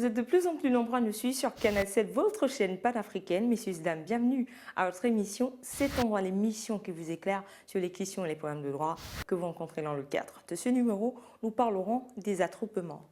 Vous êtes de plus en plus nombreux à nous suivre sur Canal 7, votre chaîne panafricaine. Messieurs et dames, bienvenue à votre émission C'est ton droit, l'émission qui vous éclaire sur les questions et les problèmes de droit que vous rencontrez dans le cadre de ce numéro. Nous parlerons des attroupements.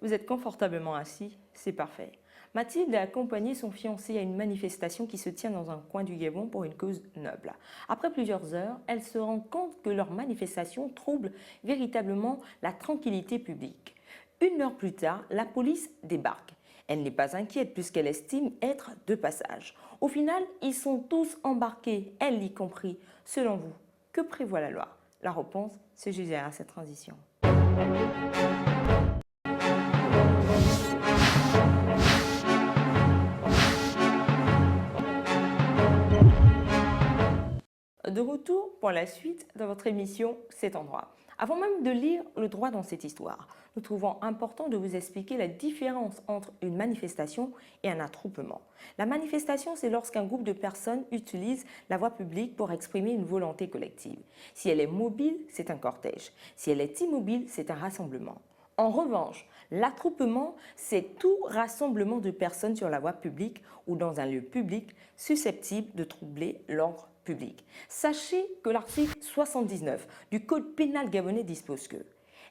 Vous êtes confortablement assis, c'est parfait. Mathilde a accompagné son fiancé à une manifestation qui se tient dans un coin du Gabon pour une cause noble. Après plusieurs heures, elle se rend compte que leur manifestation trouble véritablement la tranquillité publique. Une heure plus tard, la police débarque. Elle n'est pas inquiète puisqu'elle estime être de passage. Au final, ils sont tous embarqués, elle y compris. Selon vous, que prévoit la loi? La réponse se juge à cette transition. De retour pour la suite de votre émission C'est en droit. Avant même de lire le droit dans cette histoire, nous trouvons important de vous expliquer la différence entre une manifestation et un attroupement. La manifestation, c'est lorsqu'un groupe de personnes utilise la voie publique pour exprimer une volonté collective. Si elle est mobile, c'est un cortège. Si elle est immobile, c'est un rassemblement. En revanche, l'attroupement, c'est tout rassemblement de personnes sur la voie publique ou dans un lieu public susceptible de troubler l'ordre public. Sachez que l'article 79 du Code pénal gabonais dispose que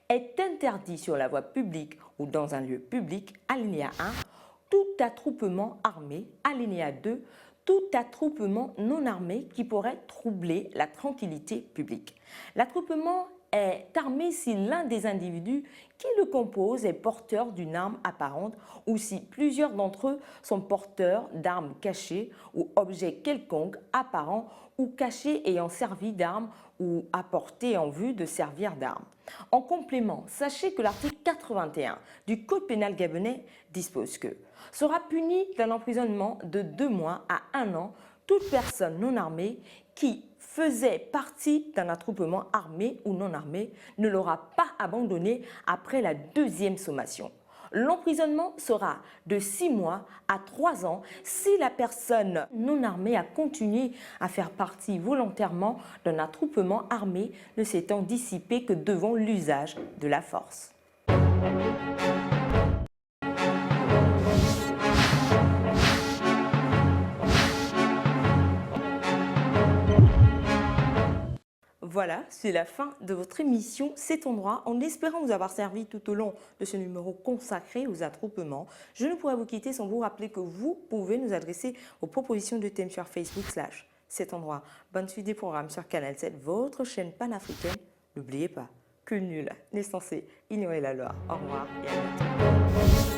est interdit sur la voie publique ou dans un lieu public, alinéa 1, tout attroupement armé, alinéa 2, tout attroupement non armé qui pourrait troubler la tranquillité publique. L'attroupement est armé si l'un des individus qui le composent est porteur d'une arme apparente ou si plusieurs d'entre eux sont porteurs d'armes cachées ou objets quelconques apparents ou cachés ayant servi d'armes ou apportés en vue de servir d'armes. En complément, sachez que l'article 81 du Code pénal gabonais dispose que sera puni d'un emprisonnement de 2 mois à 1 an toute personne non armée qui faisait partie d'un attroupement armé ou non armé ne l'aura pas abandonné après la deuxième sommation. L'emprisonnement sera de 6 mois à 3 ans si la personne non armée a continué à faire partie volontairement d'un attroupement armé ne s'étant dissipé que devant l'usage de la force. Voilà, c'est la fin de votre émission C'est ton droit. En espérant vous avoir servi tout au long de ce numéro consacré aux attroupements, je ne pourrais vous quitter sans vous rappeler que vous pouvez nous adresser vos propositions de thèmes sur Facebook / C'est ton droit. Bonne suite des programmes sur Canal 7, votre chaîne panafricaine. N'oubliez pas que nul n'est censé ignorer la loi. Au revoir et à bientôt.